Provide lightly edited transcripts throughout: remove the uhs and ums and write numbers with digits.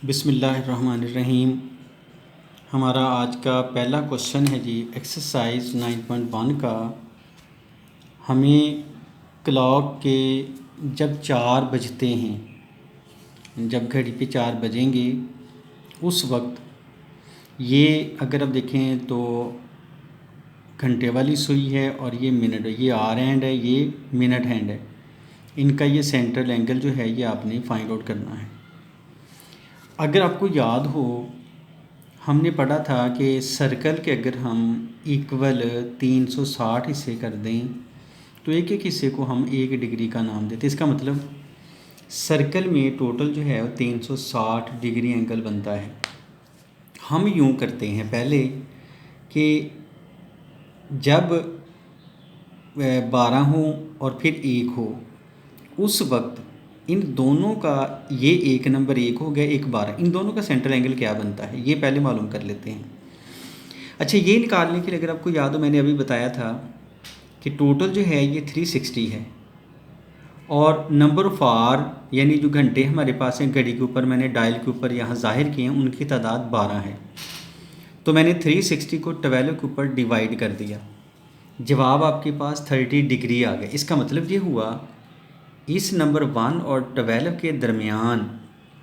बिस्मिल्लाहिर्रहमानिर्रहीम। हमारा आज का पहला क्वेश्चन है जी एक्सरसाइज 9.1 का। हमें क्लॉक के जब 4 बजते हैं, जब घड़ी पे 4 बजेंगे उस वक्त ये अगर आप देखें तो घंटे वाली सुई है और ये मिनट है, ये आर हैंड है, ये मिनट हैंड है। इनका ये सेंट्रल एंगल जो है ये आपने फाइंड आउट करना है। अगर आपको याद हो, हमने पढ़ा था कि सर्कल के अगर हम इक्वल 360 हिस्से कर दें तो एक एक हिस्से को हम 1 डिग्री का नाम देते। इसका मतलब सर्कल में टोटल जो है वो 360 डिग्री एंगल बनता है। हम यूँ करते हैं पहले कि जब 12 हो और फिर 1 हो उस वक्त इन दोनों का, ये 1 नंबर 1 हो गया, 1 12, इन दोनों का सेंट्रल एंगल क्या बनता है ये पहले मालूम कर लेते हैं। अच्छा, ये निकालने के लिए अगर आपको याद हो मैंने अभी बताया था कि टोटल जो है ये 360 है और नंबर ऑफ आवर यानी जो घंटे हमारे पास हैं घड़ी के ऊपर, मैंने डायल के ऊपर यहाँ जाहिर किए हैं, उनकी तादाद 12 है। तो मैंने 360 को 12 के ऊपर डिवाइड कर दिया, जवाब आपके पास 30 डिग्री आ गया। इसका मतलब ये हुआ इस नंबर 1 और 12 के दरमियान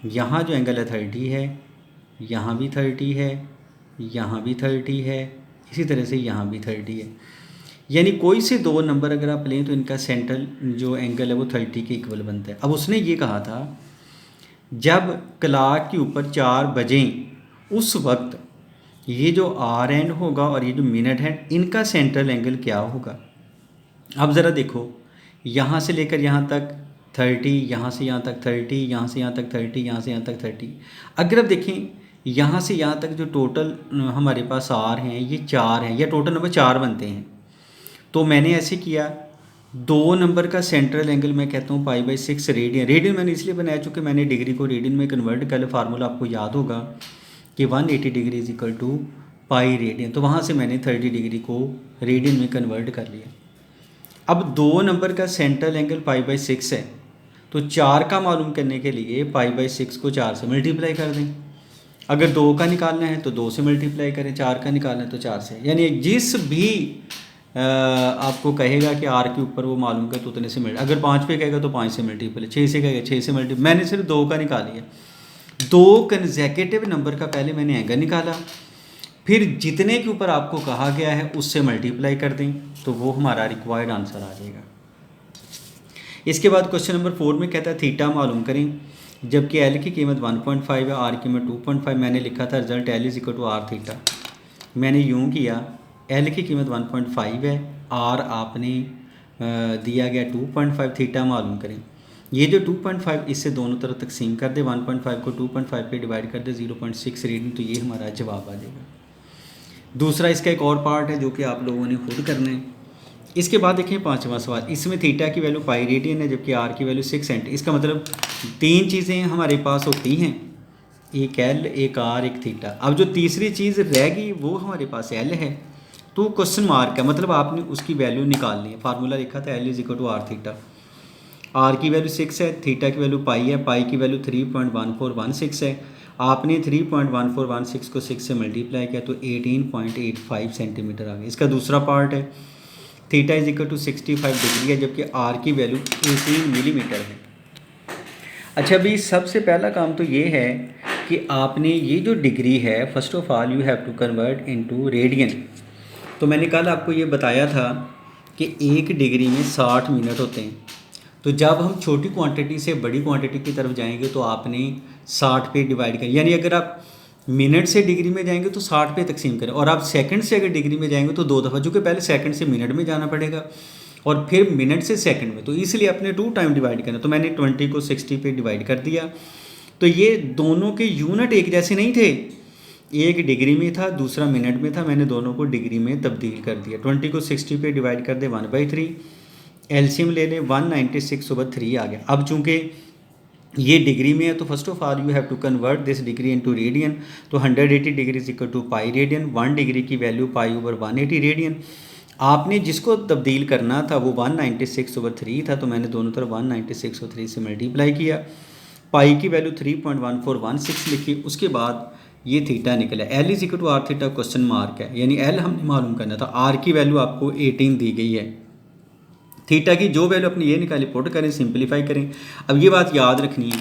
यहाँ जो एंगल है 30 है, यहाँ भी 30 है, यहाँ भी 30 है, इसी तरह से यहाँ भी 30 है। यानी कोई से 2 नंबर अगर आप लें तो इनका सेंट्रल जो एंगल है वो 30 के इक्वल बनता है। अब उसने ये कहा था जब क्लॉक के ऊपर 4 बजें उस वक्त ये जो आर एंड होगा और ये जो मिनट है इनका सेंट्रल एंगल क्या होगा। अब ज़रा देखो, यहाँ से लेकर यहाँ तक 30, यहाँ से यहाँ तक 30, यहाँ से यहाँ तक 30, यहाँ से यहाँ तक 30। अगर आप देखें यहाँ से यहाँ तक जो टोटल हमारे पास आर हैं ये 4 हैं, या टोटल नंबर 4 बनते हैं। तो मैंने ऐसे किया, 2 नंबर का सेंट्रल एंगल मैं कहता हूँ π/6 रेडियन। रेडियन मैंने इसलिए बनाया चूँकि मैंने डिग्री को रेडियन में कन्वर्ट कर, फार्मूला आपको याद होगा कि 180 degree is equal to pi radian. तो वहाँ से मैंने 30 डिग्री को रेडियन में कन्वर्ट कर लिया। अब 2 नंबर का सेंट्रल एंगल π/6 है, तो 4 का मालूम करने के लिए π/6 को 4 से मल्टीप्लाई कर दें। अगर 2 का निकालना है तो 2 से मल्टीप्लाई करें, 4 का निकालना है तो 4 से। यानी जिस भी आपको कहेगा कि आर के ऊपर वो मालूम कर तो उतने से मल्टी, अगर 5 पे कहेगा तो 5 से मल्टीप्लाई, 6 से कहेगा 6 से मल्टीप्लाई। मैंने सिर्फ 2 का निकाली है। 2 कंसेक्यूटिव नंबर का पहले मैंने एंगल निकाला, फिर जितने के ऊपर आपको कहा गया है उससे मल्टीप्लाई कर दें तो वो हमारा रिक्वायर्ड आंसर आ जाएगा। इसके बाद क्वेश्चन नंबर 4 में कहता है थीटा मालूम करें, जबकि एल की कीमत 1.5 है, आर की कीमत 2.5। मैंने लिखा था result l is equal to r theta. मैंने यूँ किया, एल की कीमत 1.5 है, आर आपने दिया गया 2.5, थीटा मालूम करें। ये जो 2.5 इससे दोनों तरफ तकसीम कर दे, 1.5 को 2.5 पे डिवाइड कर दे 0.6 रेडियन, तो ये हमारा जवाब आ जाएगा। दूसरा इसका एक और पार्ट है जो कि आप लोगों ने खुद करना है। इसके बाद देखिए 5वां सवाल, इसमें थीटा की वैल्यू पाई रेडियन है जबकि आर की वैल्यू 6 सेंट। इसका मतलब 3 चीज़ें हमारे पास होती हैं, एक एल, एक आर, एक थीटा। अब जो तीसरी चीज़ रहेगी वो हमारे पास एल है, तो क्वेश्चन मार्क है, मतलब आपने उसकी वैल्यू निकालनी है। फार्मूला लिखा था l is equal to r theta. R की वैल्यू 6 है, थीटा की वैल्यू पाई है, पाई की वैल्यू 3.1416 है। आपने 3.1416 को 6 से मल्टीप्लाई किया तो 18.85 सेंटीमीटर आ गया। इसका दूसरा पार्ट है theta is equal to 65 degree है जबकि आर की वैल्यू 18 मिलीमीटर है। अच्छा, अभी सबसे पहला काम तो ये है कि आपने ये जो डिग्री है first of all you have to convert into radian. तो मैंने कल आपको ये बताया था कि 1 डिग्री में 60 मिनट होते हैं। तो जब हम छोटी क्वांटिटी से बड़ी क्वांटिटी की तरफ जाएंगे तो आपने 60 पे डिवाइड करें, यानी अगर आप मिनट से डिग्री में जाएंगे तो 60 पे तकसीम करें, और आप सेकंड से अगर डिग्री में जाएंगे तो 2 दफ़ा, चूँकि पहले सेकंड से मिनट में जाना पड़ेगा और फिर मिनट से सेकंड में, तो इसलिए अपने 2 टाइम डिवाइड करना। तो मैंने 20 को 60 पे डिवाइड कर दिया। तो ये दोनों के यूनिट एक जैसे नहीं थे, एक डिग्री में था दूसरा मिनट में था, मैंने दोनों को डिग्री में तब्दील कर दिया। 20 को 60 पे डिवाइड कर दे 1/3, एलसीएम ले लें 196/3 आ गया। अब चूँकि ये डिग्री में है तो first of all you have to convert this degree into radian. तो 180 degree is equal to pi radian, 1 degree की वैल्यू π/180 रेडियन। आपने जिसको तब्दील करना था वो 196/3 था, तो मैंने दोनों तरफ 196/3 से मल्टीप्लाई किया पाई की वैल्यू 3.1416 लिखी, उसके बाद ये थीटा निकला। L is equal to r theta question mark है, यानी एल हमने मालूम करना था। आर की वैल्यू आपको 18 दी गई है। थीटा की जो वैल्यू अपनी ये निकाली पुट करें, सिंपलीफाई करें। अब ये बात याद रखनी है,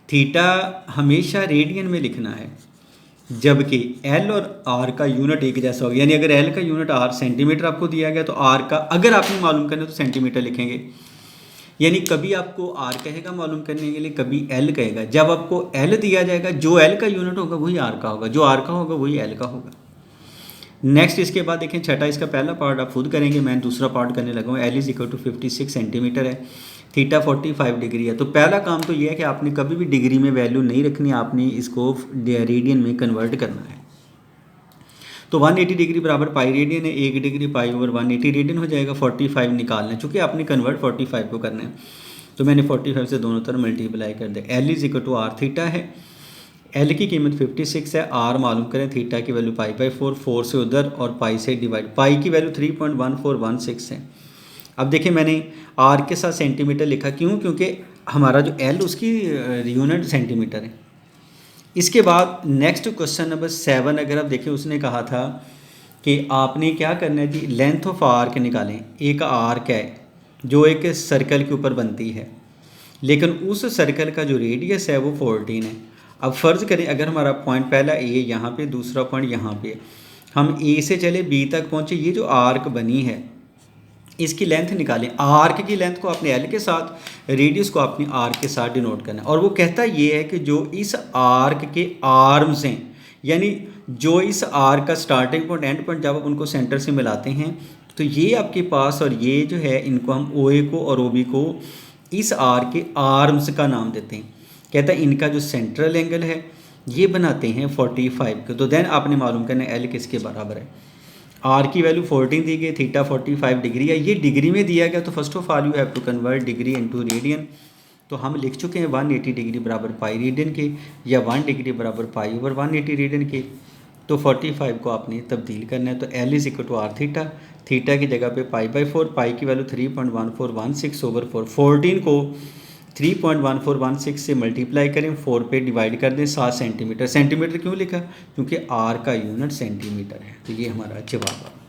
थीटा हमेशा रेडियन में लिखना है, जबकि एल और आर का यूनिट एक जैसा होगा। यानी अगर एल का यूनिट आर सेंटीमीटर आपको दिया गया तो आर का अगर आपने मालूम करना है तो सेंटीमीटर लिखेंगे। यानी कभी आपको आर कहेगा मालूम करने के लिए, कभी एल कहेगा। जब आपको एल दिया जाएगा, जो एल का यूनिट होगा वही आर का होगा, जो आर का होगा वही एल का होगा। नेक्स्ट इसके बाद देखें छठा, इसका पहला पार्ट आप खुद करेंगे, मैं दूसरा पार्ट करने लगा हूँ। L is equal to 56 centimetre है, थीटा 45 डिग्री है। तो पहला काम तो ये है कि आपने कभी भी डिग्री में वैल्यू नहीं रखनी, आपने इसको रेडियन में कन्वर्ट करना है। तो 180 डिग्री बराबर पाई रेडियन है, 1 डिग्री पाई ओवर 180 रेडियन हो जाएगा। 45 निकालना है, चूँकि आपने कन्वर्ट 45 को करना है, तो मैंने 45 से दोनों तरफ मल्टीप्लाई कर दिया। L is equal to r theta है, एल की कीमत 56 है, आर मालूम करें, थीटा की वैल्यू पाई/4, 4 से उधर और पाई से डिवाइड। पाई की वैल्यू 3.1416 है। अब देखिए मैंने आर के साथ सेंटीमीटर लिखा, क्यों? क्योंकि हमारा जो एल उसकी यूनिट सेंटीमीटर है। इसके बाद नेक्स्ट क्वेश्चन नंबर 7 अगर आप देखें, उसने कहा था कि आपने क्या करना है जी, लेंथ ऑफ आर्क निकालें। एक आर्क है जो एक सर्कल के ऊपर बनती है, लेकिन उस सर्कल का जो रेडियस है वो 14 है। अब फ़र्ज़ करें अगर हमारा पॉइंट पहला ए यहाँ पे, दूसरा पॉइंट यहाँ पे, हम ए से चले बी तक पहुँचे। ये जो आर्क बनी है इसकी लेंथ निकालें। आर्क की लेंथ को आपने एल के साथ, रेडियस को आपने आर के साथ डिनोट करना है। और वो कहता ये है कि जो इस आर्क के आर्म्स हैं, यानी जो इस आर्क का स्टार्टिंग पॉइंट एंड पॉइंट, जब आप उनको सेंटर से मिलाते हैं तो ये आपके पास, और ये जो है इनको हम ओ ए को और ओ बी को इस आर्क के आर्म्स का नाम देते हैं। कहता है इनका जो सेंट्रल एंगल है ये बनाते हैं 45 के। तो देन आपने मालूम करना है एल किसके बराबर है। आर की वैल्यू 14 दी गई, थीटा 45 डिग्री है। ये डिग्री में दिया गया, तो first of all you have to convert degree into radian. तो हम लिख चुके हैं 180 डिग्री बराबर पाई रेडियन के, या 1 डिग्री बराबर पाई ओवर 180 रेडियन के। तो 45 को आपने तब्दील करना है। तो l is equal to r theta, theta की जगह पे पाई/4, पाई की वैल्यू 3.1416 ओवर 4। 14 को 3.1416 से मल्टीप्लाई करें, 4 पे डिवाइड कर दें, 7 सेंटीमीटर। सेंटीमीटर क्यों लिखा? क्योंकि आर का यूनिट सेंटीमीटर है। तो ये हमारा जवाब है।